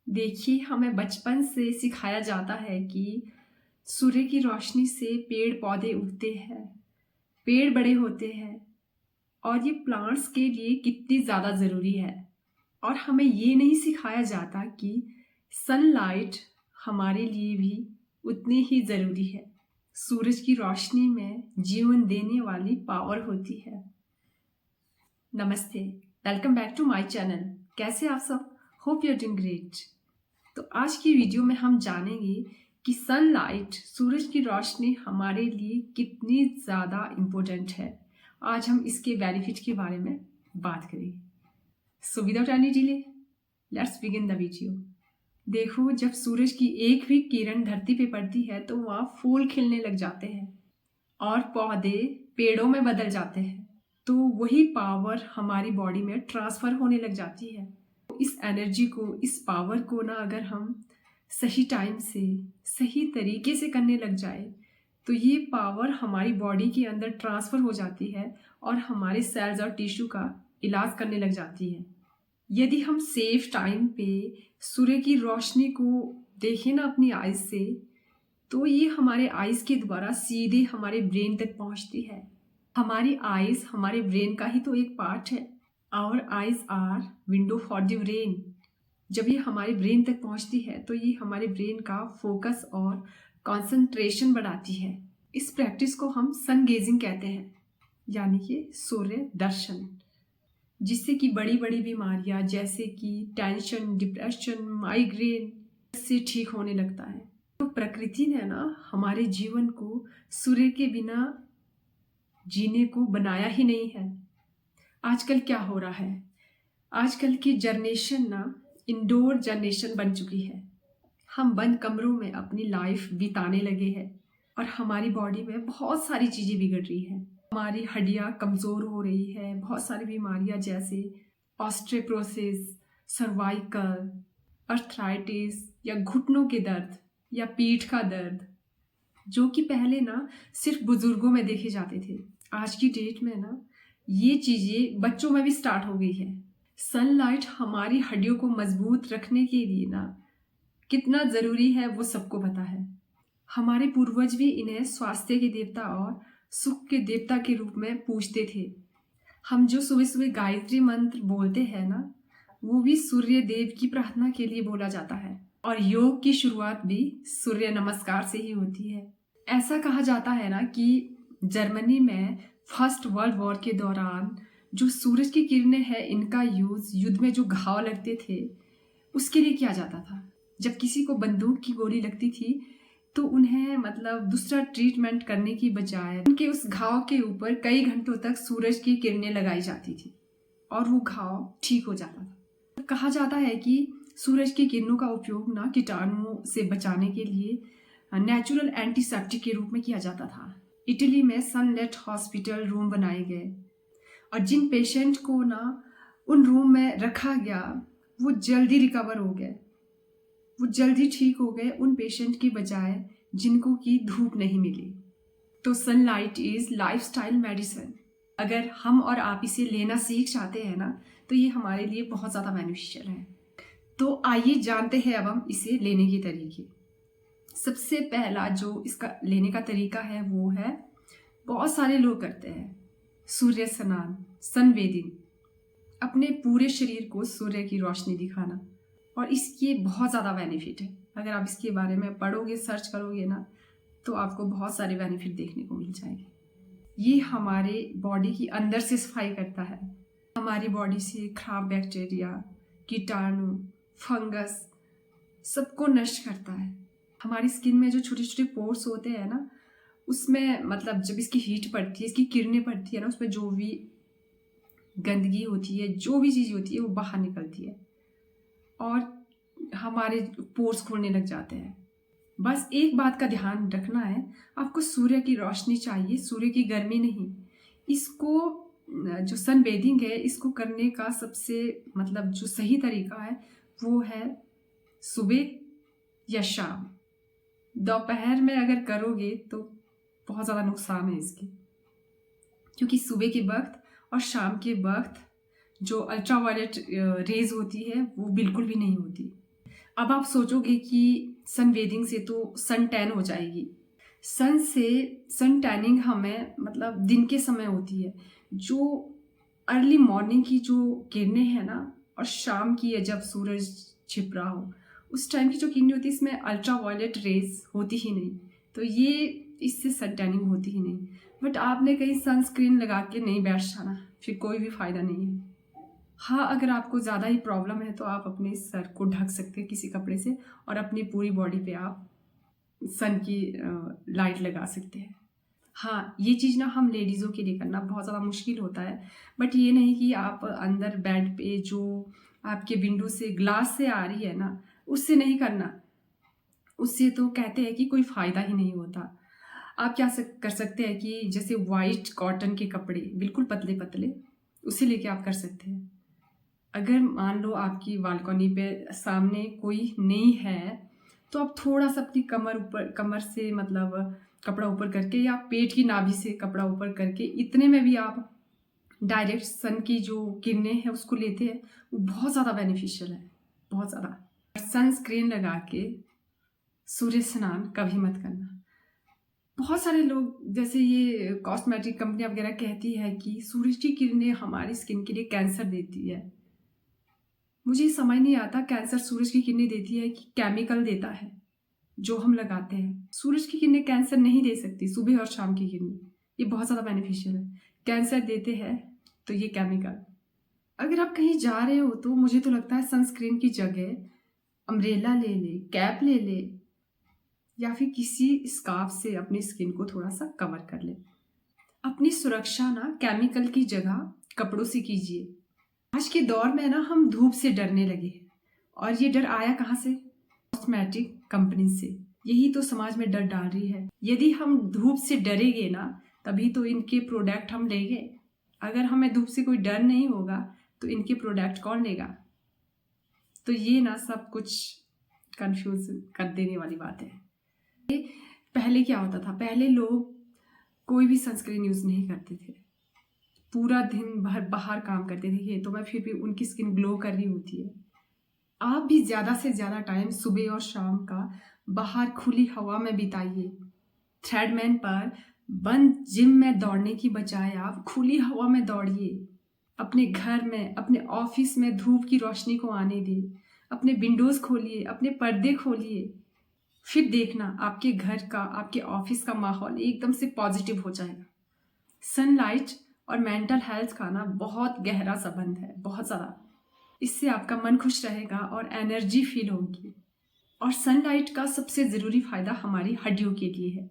देखिए, हमें बचपन से सिखाया जाता है कि सूर्य की रोशनी से पेड़ पौधे उगते हैं, पेड़ बड़े होते हैं और ये प्लांट्स के लिए कितनी ज़्यादा ज़रूरी है। और हमें ये नहीं सिखाया जाता कि सनलाइट हमारे लिए भी उतनी ही ज़रूरी है। सूरज की रोशनी में जीवन देने वाली पावर होती है। नमस्ते, welcome back to my channel. कैसे आप सब? Hope you are doing great. तो आज की वीडियो में हम जानेंगे कि सनलाइट, सूरज की रोशनी हमारे लिए कितनी ज़्यादा इम्पोर्टेंट है। आज हम इसके बेनिफिट के बारे में बात करेंगे। So without any delay, let's begin the video. देखो, जब सूरज की एक भी किरण धरती पे पड़ती है तो वहाँ फूल खिलने लग जाते हैं और पौधे पेड़ों में बदल जाते हैं। तो वही पावर हमारी बॉडी में ट्रांसफ़र होने लग जाती है। इस एनर्जी को, इस पावर को ना अगर हम सही टाइम से, सही तरीके से करने लग जाए तो ये पावर हमारी बॉडी के अंदर ट्रांसफ़र हो जाती है और हमारे सेल्स और टिश्यू का इलाज करने लग जाती है। यदि हम सेफ टाइम पे सूर्य की रोशनी को देखें ना अपनी आइज़ से, तो ये हमारे आइज़ के द्वारा सीधे हमारे ब्रेन तक पहुंचती है। हमारी आइज़ हमारे ब्रेन का ही तो एक पार्ट है। Our eyes are window for the brain. जब ये हमारे ब्रेन तक पहुंचती है तो ये हमारे ब्रेन का फोकस और कंसंट्रेशन बढ़ाती है। इस प्रैक्टिस को हम सन गेजिंग कहते हैं, यानी कि सूर्य दर्शन, जिससे कि बड़ी बड़ी बीमारियां जैसे कि टेंशन, डिप्रेशन, माइग्रेन से ठीक होने लगता है। तो प्रकृति ने ना हमारे जीवन को सूर्य के बिना जीने को बनाया ही नहीं है। आजकल क्या हो रहा है, आजकल की जनरेशन ना इंडोर जनरेशन बन चुकी है। हम बंद कमरों में अपनी लाइफ बिताने लगे हैं और हमारी बॉडी में बहुत सारी चीज़ें बिगड़ रही हैं। हमारी हड्डियाँ कमज़ोर हो रही है, बहुत सारी बीमारियाँ जैसे ऑस्टियोपोरोसिस, सर्वाइकल, अर्थराइटिस या घुटनों के दर्द या पीठ का दर्द, जो कि पहले ना सिर्फ बुजुर्गों में देखे जाते थे, आज की डेट में ना ये चीज़ें बच्चों में भी स्टार्ट हो गई है। सनलाइट हमारी हड्डियों को मजबूत रखने के लिए ना कितना ज़रूरी है वो सबको पता है। हमारे पूर्वज भी इन्हें स्वास्थ्य के देवता और सुख के देवता के रूप में पूजते थे। हम जो सुबह सुबह गायत्री मंत्र बोलते हैं ना, वो भी सूर्य देव की प्रार्थना के लिए बोला जाता है। और योग की शुरुआत भी सूर्य नमस्कार से ही होती है। ऐसा कहा जाता है ना कि जर्मनी में फर्स्ट वर्ल्ड वॉर के दौरान जो सूरज की किरणें हैं, इनका यूज़ युद्ध में जो घाव लगते थे उसके लिए किया जाता था। जब किसी को बंदूक की गोली लगती थी तो उन्हें दूसरा ट्रीटमेंट करने की बजाय उनके उस घाव के ऊपर कई घंटों तक सूरज की किरणें लगाई जाती थी और वो घाव ठीक हो जाता था। कहा जाता है कि सूरज की किरणों का उपयोग ना कीटाणुओं से बचाने के लिए नेचुरल एंटीसेप्टिक के रूप में किया जाता था। इटली में सनलाइट हॉस्पिटल रूम बनाए गए और जिन पेशेंट को ना उन रूम में रखा गया वो जल्दी रिकवर हो गए, वो जल्दी ठीक हो गए उन पेशेंट की बजाय जिनको की धूप नहीं मिली। तो सनलाइट इज लाइफस्टाइल मेडिसिन। अगर हम और आप इसे लेना सीख जाते हैं ना तो ये हमारे लिए बहुत ज़्यादा बेनिफिशियल है। तो आइए जानते हैं अब हम इसे लेने के तरीके। सबसे पहला जो इसका लेने का तरीका है वो है, बहुत सारे लोग करते हैं सूर्य स्नान, सनबेदिंग, अपने पूरे शरीर को सूर्य की रोशनी दिखाना। और इसके बहुत ज़्यादा बेनिफिट है। अगर आप इसके बारे में पढ़ोगे, सर्च करोगे ना, तो आपको बहुत सारे बेनिफिट देखने को मिल जाएंगे। ये हमारे बॉडी की अंदर से सफाई करता है। हमारी बॉडी से खराब बैक्टीरिया, कीटाणु, फंगस सबको नष्ट करता है। हमारी स्किन में जो छोटे छोटे पोर्स होते हैं ना, उसमें जब इसकी हीट पड़ती है, इसकी किरणें पड़ती है ना, उसमें जो भी गंदगी होती है, जो भी चीज़ होती है वो बाहर निकलती है और हमारे पोर्स खुलने लग जाते हैं। बस एक बात का ध्यान रखना है, आपको सूर्य की रोशनी चाहिए, सूर्य की गर्मी नहीं। इसको जो सन बेदिंग है, इसको करने का सबसे जो सही तरीका है वो है सुबह या शाम। दोपहर में अगर करोगे तो बहुत ज़्यादा नुकसान है इसके, क्योंकि सुबह के वक्त और शाम के वक्त जो अल्ट्रावायलेट रेज होती है वो बिल्कुल भी नहीं होती। अब आप सोचोगे कि सन बेदिंग से तो सन टैन हो जाएगी। सन टैनिंग हमें मतलब दिन के समय होती है। जो अर्ली मॉर्निंग की जो किरणें हैं ना, और शाम की है जब सूरज छिप रहा हो, उस टाइम की जो किरणें होती है, इसमें अल्ट्रा वायलेट रेज होती ही नहीं, तो ये इससे सन टैनिंग होती ही नहीं। बट आपने कहीं सनस्क्रीन लगा के नहीं बैठ जाना, फिर कोई भी फायदा नहीं है। हाँ, अगर आपको ज़्यादा ही प्रॉब्लम है तो आप अपने सर को ढक सकते हैं किसी कपड़े से, और अपनी पूरी बॉडी पे आप सन की लाइट लगा सकते हैं। हाँ, ये चीज़ ना हम लेडीज़ों के लिए करना बहुत ज़्यादा मुश्किल होता है। बट ये नहीं कि आप अंदर बेड पे जो आपके विंडो से ग्लास से आ रही है ना, उससे नहीं करना। उससे तो कहते हैं कि कोई फ़ायदा ही नहीं होता। आप क्या कर सकते हैं कि जैसे वाइट कॉटन के कपड़े बिल्कुल पतले पतले, उसे लेके आप कर सकते हैं। अगर मान लो आपकी बालकनी पे सामने कोई नहीं है, तो आप थोड़ा सा अपनी कमर से मतलब कपड़ा ऊपर करके, या पेट की नाभि से कपड़ा ऊपर करके, इतने में भी आप डायरेक्ट सन की जो किरणें हैं उसको लेते हैं, वो बहुत ज़्यादा बेनिफिशियल है, बहुत ज़्यादा। सनस्क्रीन लगा के सूर्य स्नान कभी मत करना। बहुत सारे लोग, जैसे ये कॉस्मेटिक कंपनियां वगैरह कहती है कि सूरज की किरणें हमारी स्किन के लिए कैंसर देती है। मुझे समझ नहीं आता, कैंसर सूरज की किरणें देती है कि केमिकल देता है जो हम लगाते हैं। सूरज की किरणें कैंसर नहीं दे सकती, सुबह और शाम की किरणें ये बहुत ज़्यादा बेनिफिशियल है। कैंसर देते हैं तो ये केमिकल। अगर आप कहीं जा रहे हो तो मुझे तो लगता है सनस्क्रीन की जगह अम्ब्रेला ले ले, कैप ले ले, या फिर किसी स्कार्फ से अपनी स्किन को थोड़ा सा कवर कर ले। अपनी सुरक्षा ना केमिकल की जगह कपड़ों से कीजिए। आज के दौर में ना हम धूप से डरने लगे हैं, और ये डर आया कहाँ से? कॉस्मेटिक कंपनी से। यही तो समाज में डर डाल रही है। यदि हम धूप से डरेंगे ना, तभी तो इनके प्रोडक्ट हम लेंगे। अगर हमें धूप से कोई डर नहीं होगा तो इनके प्रोडक्ट कौन लेगा? तो ये ना सब कुछ कंफ्यूज कर देने वाली बात है। पहले क्या होता था? पहले लोग कोई भी सनस्क्रीन यूज नहीं करते थे, पूरा दिन भर बाहर काम करते थे खेतों में, फिर भी उनकी स्किन ग्लो कर रही होती है। आप भी ज़्यादा से ज़्यादा टाइम सुबह और शाम का बाहर खुली हवा में बिताइए। थ्रेडमैन पर बंद जिम में दौड़ने की बजाय आप खुली हवा में दौड़िए। अपने घर में, अपने ऑफिस में धूप की रोशनी को आने दें। अपने विंडोज़ खोलिए, अपने पर्दे खोलिए। फिर देखना आपके घर का, आपके ऑफिस का माहौल एकदम से पॉजिटिव हो जाएगा। सनलाइट और मेंटल हेल्थ का ना बहुत गहरा संबंध है, बहुत ज़्यादा। इससे आपका मन खुश रहेगा और एनर्जी फील होगी। और सनलाइट का सबसे ज़रूरी फ़ायदा हमारी हड्डियों के लिए है।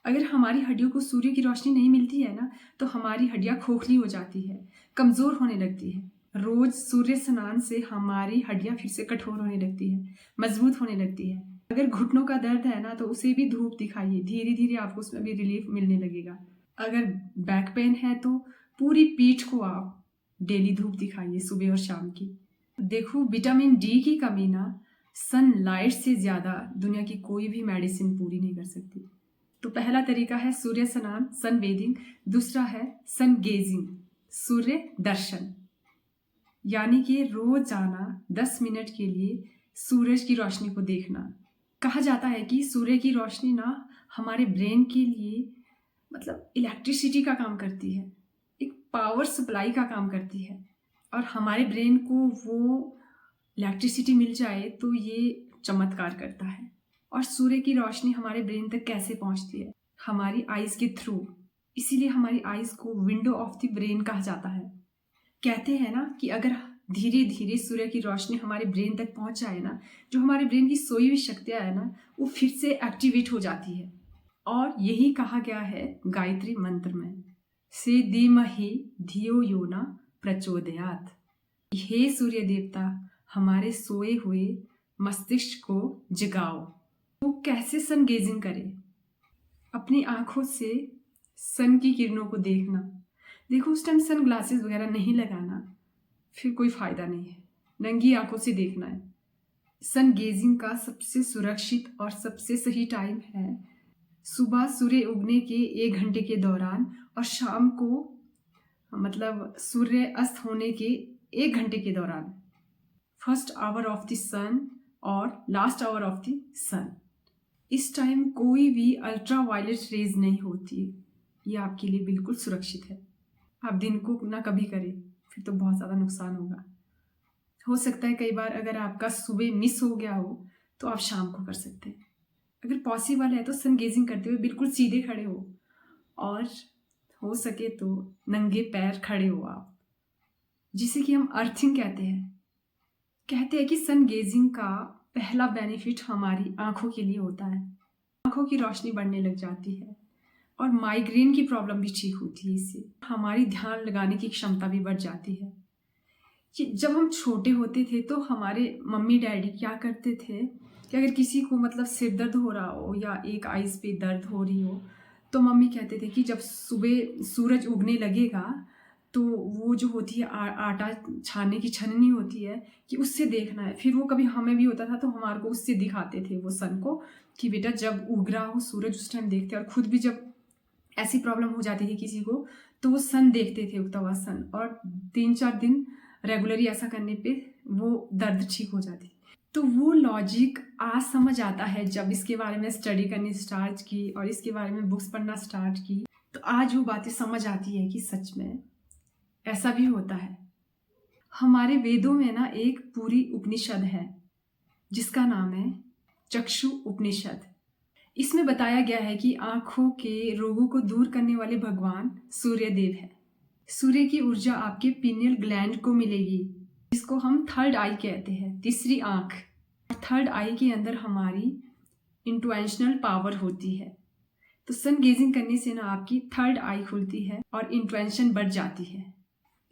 अगर हमारी हड्डियों को सूर्य की रोशनी नहीं मिलती है ना, तो हमारी हड्डियाँ खोखली हो जाती है, कमज़ोर होने लगती है। रोज़ सूर्य स्नान से हमारी हड्डियाँ फिर से कठोर होने लगती है, मजबूत होने लगती है। अगर घुटनों का दर्द है ना, तो उसे भी धूप दिखाइए, धीरे धीरे आपको उसमें भी रिलीफ मिलने लगेगा। अगर बैक पेन है तो पूरी पीठ को आप डेली धूप दिखाइए, सुबह और शाम की। देखो, विटामिन डी की कमी ना सनलाइट से ज़्यादा दुनिया की कोई भी मेडिसिन पूरी नहीं कर सकती। तो पहला तरीका है सूर्य स्नान, सन बेदिंग। दूसरा है सन गेजिंग, सूर्य दर्शन, यानी कि रोजाना 10 मिनट के लिए सूरज की रोशनी को देखना। कहा जाता है कि सूर्य की रोशनी ना हमारे ब्रेन के लिए मतलब इलेक्ट्रिसिटी का काम करती है, एक पावर सप्लाई का काम करती है। और हमारे ब्रेन को वो इलेक्ट्रिसिटी मिल जाए तो ये चमत्कार करता है। और सूर्य की रोशनी हमारे ब्रेन तक कैसे पहुंचती है? हमारी आइज़ के थ्रू। इसीलिए हमारी आइज़ को विंडो ऑफ द ब्रेन कहा जाता है। कहते हैं ना कि अगर धीरे धीरे सूर्य की रोशनी हमारे ब्रेन तक पहुंच जाए ना, जो हमारे ब्रेन की सोई हुई शक्तियाँ है ना, वो फिर से एक्टिवेट हो जाती है। और यही कहा गया है गायत्री मंत्र में, से धीमहि धियो यो न प्रचोदयात्। हे सूर्य देवता, हमारे सोए हुए मस्तिष्क को जगाओ। तो कैसे सन गेजिंग करें? अपनी आंखों से सन की किरणों को देखना। देखो, उस टाइम सन ग्लासेस वगैरह नहीं लगाना, फिर कोई फायदा नहीं है, नंगी आंखों से देखना है। सन गेजिंग का सबसे सुरक्षित और सबसे सही टाइम है सुबह सूर्य उगने के 1 घंटे के दौरान, और शाम को मतलब सूर्य अस्त होने के 1 घंटे के दौरान। फर्स्ट आवर ऑफ द सन और लास्ट आवर ऑफ द सन। इस टाइम कोई भी अल्ट्रा वायलेट रेज नहीं होती, ये आपके लिए बिल्कुल सुरक्षित है। आप दिन को ना कभी करें, फिर तो बहुत ज़्यादा नुकसान होगा। हो सकता है कई बार अगर आपका सुबह मिस हो गया हो तो आप शाम को कर सकते हैं। अगर पॉसिबल है तो सन गेजिंग करते हुए बिल्कुल सीधे खड़े हो और हो सके तो नंगे पैर खड़े हो आप, जिसे कि हम अर्थिंग कहते हैं कि सन गेजिंग का पहला बेनिफिट हमारी आंखों के लिए होता है। आंखों की रोशनी बढ़ने लग जाती है और माइग्रेन की प्रॉब्लम भी ठीक होती है। इससे हमारी ध्यान लगाने की क्षमता भी बढ़ जाती है। कि जब हम छोटे होते थे तो हमारे मम्मी डैडी क्या करते थे कि अगर किसी को मतलब सिर दर्द हो रहा हो या एक आइज़ पे दर्द हो रही हो तो मम्मी कहते थे कि जब सुबह सूरज उगने लगेगा तो वो जो होती है आटा छानने की छननी होती है कि उससे देखना है। फिर वो कभी हमें भी होता था तो हमारे को उससे दिखाते थे वो सन को कि बेटा जब उग रहा हो सूरज उस टाइम देखते हैं। और खुद भी जब ऐसी प्रॉब्लम हो जाती थी किसी को तो वो सन देखते थे, उगता हुआ सन, और 3-4 दिन रेगुलरली ऐसा करने पे वो दर्द ठीक हो जाती। तो वो लॉजिक आज समझ आता है जब इसके बारे में स्टडी करनी स्टार्ट की और इसके बारे में बुक्स पढ़ना स्टार्ट की, तो आज वो बातें समझ आती है कि सच में ऐसा भी होता है। हमारे वेदों में ना एक पूरी उपनिषद है जिसका नाम है चक्षु उपनिषद। इसमें बताया गया है कि आंखों के रोगों को दूर करने वाले भगवान सूर्य देव है। सूर्य की ऊर्जा आपके पीनियल ग्लैंड को मिलेगी, जिसको हम थर्ड आई कहते हैं, तीसरी आंख। थर्ड आई के अंदर हमारी इंट्यूशनल पावर होती है। तो सन गेजिंग करने से ना आपकी थर्ड आई खुलती है और इंट्यूशन बढ़ जाती है।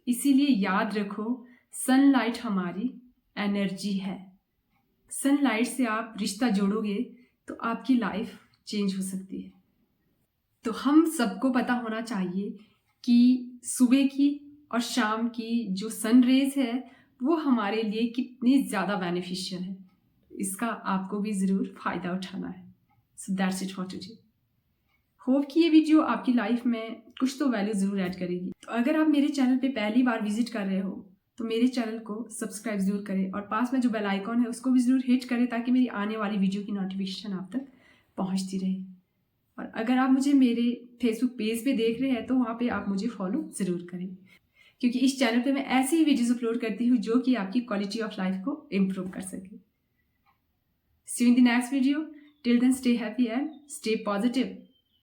इसीलिए याद रखो, सनलाइट हमारी एनर्जी है। सनलाइट से आप रिश्ता जोड़ोगे तो आपकी लाइफ चेंज हो सकती है। तो हम सबको पता होना चाहिए कि सुबह की और शाम की जो सन रेज है वो हमारे लिए कितनी ज़्यादा बेनिफिशियल है। इसका आपको भी ज़रूर फ़ायदा उठाना है। So that's it for today. Hope कि ये वीडियो आपकी लाइफ में कुछ तो वैल्यू ज़रूर ऐड करेगी। तो अगर आप मेरे चैनल पे पहली बार विजिट कर रहे हो तो मेरे चैनल को सब्सक्राइब ज़रूर करें और पास में जो बेल आइकॉन है उसको भी ज़रूर हिट करें ताकि मेरी आने वाली वीडियो की नोटिफिकेशन आप तक पहुँचती रहे। और अगर आप मुझे मेरे फेसबुक पेज पे देख रहे हैं तो वहाँ पे आप मुझे फॉलो ज़रूर करें, क्योंकि इस चैनल पे मैं ऐसी ही वीडियोज़ अपलोड करती हूँ जो कि आपकी क्वालिटी ऑफ लाइफ को इम्प्रूव कर सके। See you in the next video. Till then stay happy and stay positive.